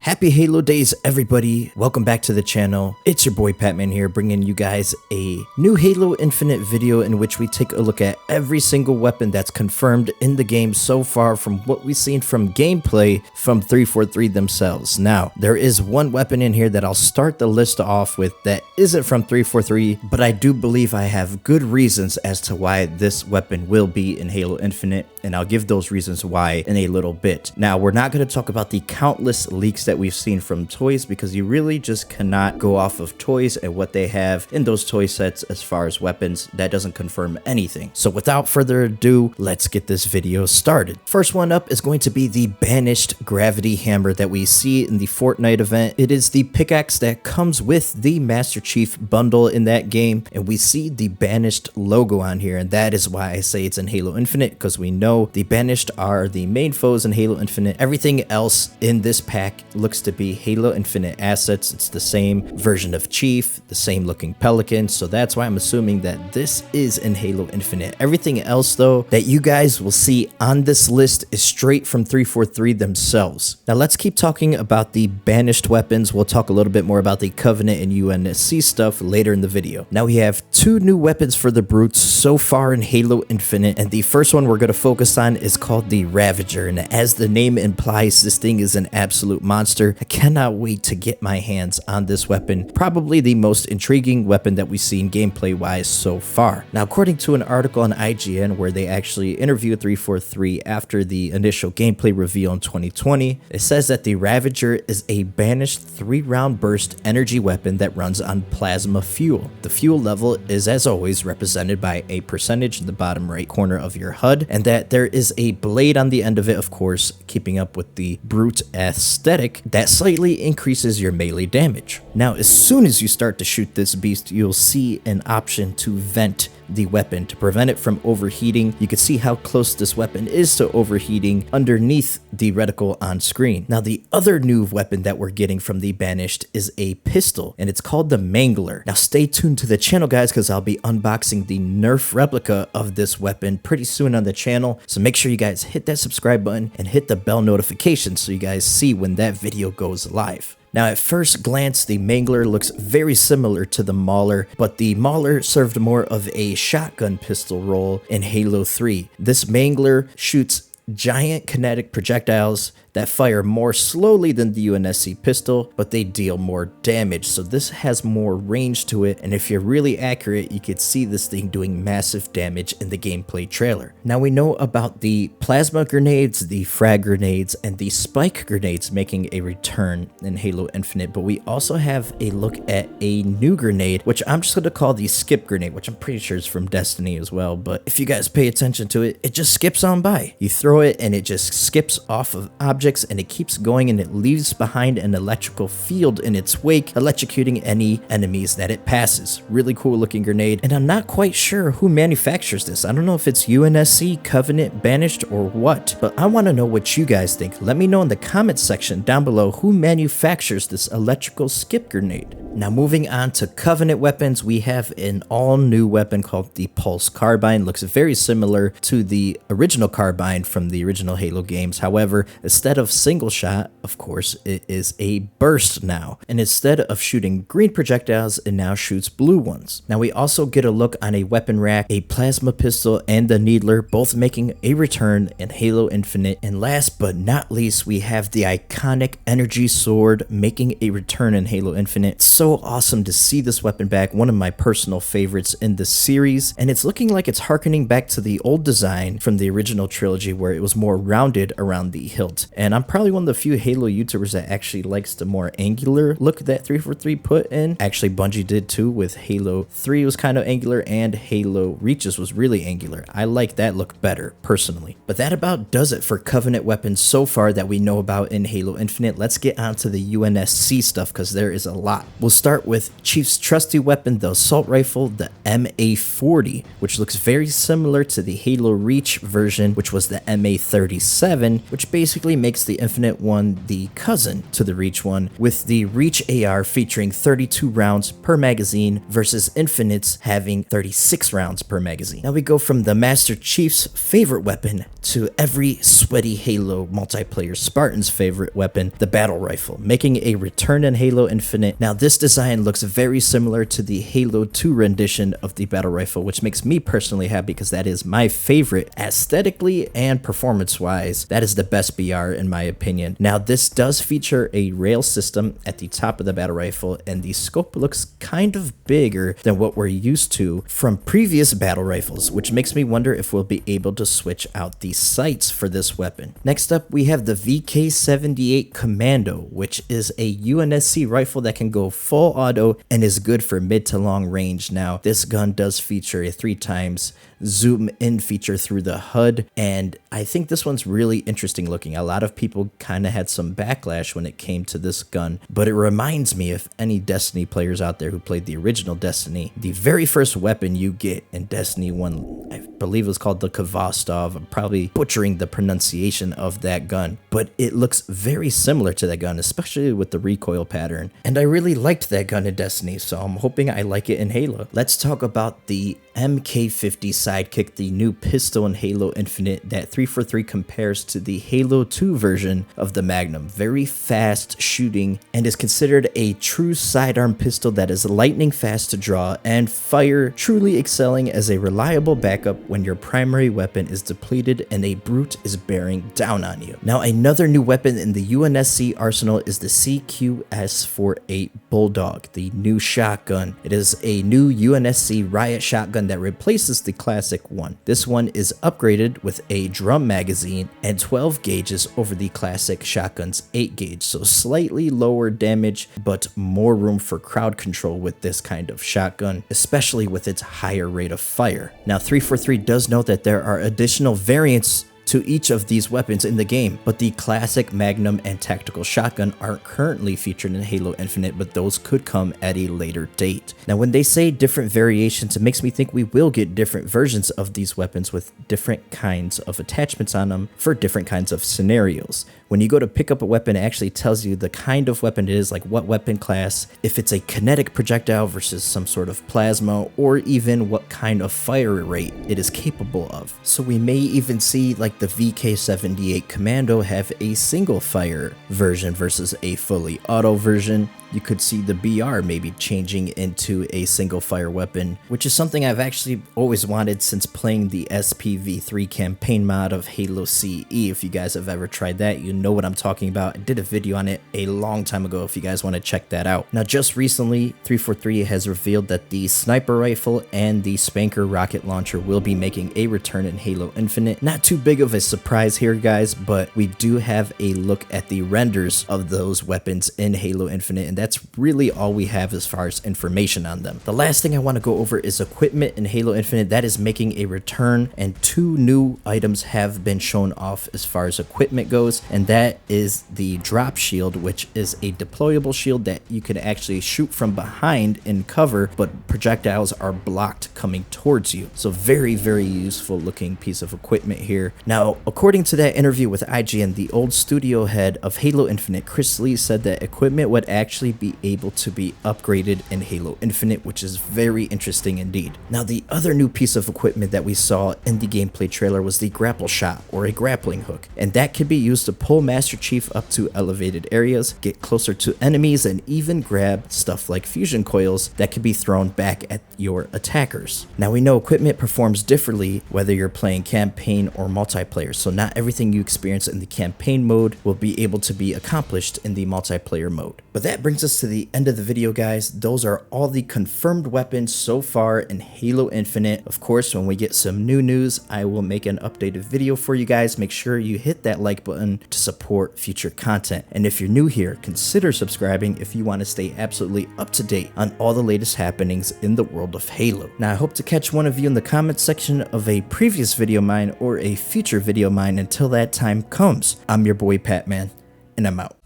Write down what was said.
Happy Halo days, everybody. Welcome back to the channel. It's your boy Patman here, bringing you guys a new Halo Infinite video in which we take a look at every single weapon that's confirmed in the game so far from what we've seen from gameplay from 343 themselves. Now, there is one weapon in here that I'll start the list off with that isn't from 343, but I do believe I have good reasons as to why this weapon will be in Halo Infinite, and I'll give those reasons why in a little bit. Now, we're not going to talk about the countless leaks that we've seen from toys because you really just cannot go off of toys and what they have in those toy sets as far as weapons. That doesn't confirm anything. So without further ado, let's get this video started. First one up is going to be the Banished gravity hammer that we see in the Fortnite event. It is the pickaxe that comes with the Master Chief bundle in that game, and we see the Banished logo on here, and that is why I say it's in Halo Infinite, because we know the Banished are the main foes in Halo Infinite. Everything else in this pack looks to be Halo Infinite assets. It's the same version of Chief, the same looking Pelican, so that's why I'm assuming that this is in Halo Infinite. Everything else though that you guys will see on this list is straight from 343 themselves. Now let's keep talking about the Banished weapons. We'll talk a little bit more about the Covenant and UNSC stuff later in the video. Now we have two new weapons for the brutes so far in Halo Infinite, and the first one we're going to focus on is called the Ravager, and as the name implies, this thing is an absolute monster. I cannot wait to get my hands on this weapon. Probably the most intriguing weapon that we've seen gameplay wise so far. Now, according to an article on IGN where they actually interviewed 343 after the initial gameplay reveal in 2020, it says that the Ravager is a banished 3-round burst energy weapon that runs on plasma fuel. The fuel level is, as always, represented by a percentage in the bottom right corner of your HUD, and that there is a blade on the end of it, of course, keeping up with the brute aesthetic, that slightly increases your melee damage. Now, as soon as you start to shoot this beast, you'll see an option to vent the weapon to prevent it from overheating. You can see how close this weapon is to overheating underneath the reticle on screen. Now, the other new weapon that we're getting from the Banished is a pistol, and it's called the Mangler. Now, stay tuned to the channel, guys, because I'll be unboxing the Nerf replica of this weapon pretty soon on the channel. So make sure you guys hit that subscribe button and hit the bell notification so you guys see when that video goes live. Now, at first glance, the Mangler looks very similar to the Mauler, but the Mauler served more of a shotgun pistol role in Halo 3. This Mangler shoots giant kinetic projectiles that fire more slowly than the UNSC pistol, but they deal more damage. So this has more range to it, and if you're really accurate, you could see this thing doing massive damage in the gameplay trailer. Now, we know about the plasma grenades, the frag grenades, and the spike grenades making a return in Halo Infinite, but we also have a look at a new grenade, which I'm just going to call the skip grenade, which I'm pretty sure is from Destiny as well, but if you guys pay attention to it, it just skips on by. You throw it and it just skips off of objects, and it keeps going, and it leaves behind an electrical field in its wake, electrocuting any enemies that it passes. Really cool looking grenade, and I'm not quite sure who manufactures this. I don't know if it's UNSC, Covenant, Banished, or what, but I want to know what you guys think. Let me know in the comments section down below who manufactures this electrical skip grenade. Now, moving on to Covenant weapons, we have an all-new weapon called the Pulse Carbine. Looks very similar to the original carbine from the original Halo games. However, instead of single shot, of course, it is a burst now. And instead of shooting green projectiles, it now shoots blue ones. Now, we also get a look on a weapon rack, a plasma pistol, and the Needler, both making a return in Halo Infinite. And last but not least, we have the iconic energy sword making a return in Halo Infinite. So awesome to see this weapon back, one of my personal favorites in the series, and it's looking like it's harkening back to the old design from the original trilogy where it was more rounded around the hilt. And I'm probably one of the few Halo YouTubers that actually likes the more angular look that 343 put in. Actually, Bungie did too with Halo 3 was kind of angular, and Halo Reaches was really angular. I like that look better personally. But that about does it for Covenant weapons so far that we know about in Halo Infinite. Let's get on to the UNSC stuff because there is a lot. We'll start with Chief's trusty weapon, the assault rifle, the MA-40, which looks very similar to the Halo Reach version, which was the MA-37, which basically makes the Infinite one the cousin to the Reach one, with the Reach AR featuring 32 rounds per magazine versus Infinite's having 36 rounds per magazine. Now we go from the Master Chief's favorite weapon to every sweaty Halo multiplayer Spartan's favorite weapon, the battle rifle, making a return in Halo Infinite. Now this design looks very similar to the Halo 2 rendition of the battle rifle, which makes me personally happy because that is my favorite aesthetically and performance wise. That is the best BR in my opinion. Now this does feature a rail system at the top of the battle rifle, and the scope looks kind of bigger than what we're used to from previous battle rifles, which makes me wonder if we'll be able to switch out the sights for this weapon. Next up, we have the VK78 Commando, which is a UNSC rifle that can go full auto and is good for mid to long range. Now, this gun does feature a 3x zoom in feature through the HUD, and I think this one's really interesting looking. A lot of people kind of had some backlash when it came to this gun, but it reminds me of any Destiny players out there who played the original Destiny. The very first weapon you get in Destiny 1, I believe it was called the Kvostov. I'm probably butchering the pronunciation of that gun, but it looks very similar to that gun, especially with the recoil pattern, and I really liked that gun in Destiny, so I'm hoping I like it in Halo. Let's talk about the MK50 Sidekick, the new pistol in Halo Infinite that 343 compares to the Halo 2 version of the Magnum. Very fast shooting and is considered a true sidearm pistol that is lightning fast to draw and fire, truly excelling as a reliable backup when your primary weapon is depleted and a brute is bearing down on you. Now, another new weapon in the UNSC arsenal is the CQS-48 Bulldog, the new shotgun. It is a new UNSC riot shotgun that replaces the classic one. This one is upgraded with a drum magazine and 12 gauges over the classic shotgun's 8 gauge, so slightly lower damage but more room for crowd control with this kind of shotgun, especially with its higher rate of fire. Now 343 does note that there are additional variants to each of these weapons in the game, but the classic Magnum and tactical shotgun aren't currently featured in Halo Infinite, but those could come at a later date. Now when they say different variations, it makes me think we will get different versions of these weapons with different kinds of attachments on them for different kinds of scenarios. When you go to pick up a weapon, it actually tells you the kind of weapon it is, like what weapon class, if it's a kinetic projectile versus some sort of plasma, or even what kind of fire rate it is capable of. So we may even see like the VK78 Commando have a single fire version versus a fully auto version. You could see the BR maybe changing into a single fire weapon, which is something I've actually always wanted since playing the SPV3 campaign mod of Halo CE. If you guys have ever tried that, you know what I'm talking about. I did a video on it a long time ago if you guys want to check that out. Now just recently, 343 has revealed that the sniper rifle and the Spanker rocket launcher will be making a return in Halo Infinite. Not too big of a surprise here guys, but we do have a look at the renders of those weapons in Halo Infinite, and that's really all we have as far as information on them. The last thing I want to go over is equipment in Halo Infinite that is making a return, and 2 new items have been shown off as far as equipment goes, and that is the drop shield, which is a deployable shield that you can actually shoot from behind in cover, but projectiles are blocked coming towards you. So very, very useful looking piece of equipment here. Now, according to that interview with IGN, the old studio head of Halo Infinite, Chris Lee, said that equipment would actually be able to be upgraded in Halo Infinite, which is very interesting indeed. Now, the other new piece of equipment that we saw in the gameplay trailer was the grapple shot, or a grappling hook, and that can be used to pull Master Chief up to elevated areas, get closer to enemies, and even grab stuff like fusion coils that can be thrown back at your attackers. Now, we know equipment performs differently whether you're playing campaign or multiplayer, so not everything you experience in the campaign mode will be able to be accomplished in the multiplayer mode. But that brings us to the end of the video, guys. Those are all the confirmed weapons so far in Halo Infinite. Of course, when we get some new news, I will make an updated video for you guys. Make sure you hit that like button to support future content. And if you're new here, consider subscribing if you want to stay absolutely up to date on all the latest happenings in the world of Halo. Now, I hope to catch one of you in the comment section of a previous video of mine or a future video of mine. Until that time comes, I'm your boy Patman, and I'm out.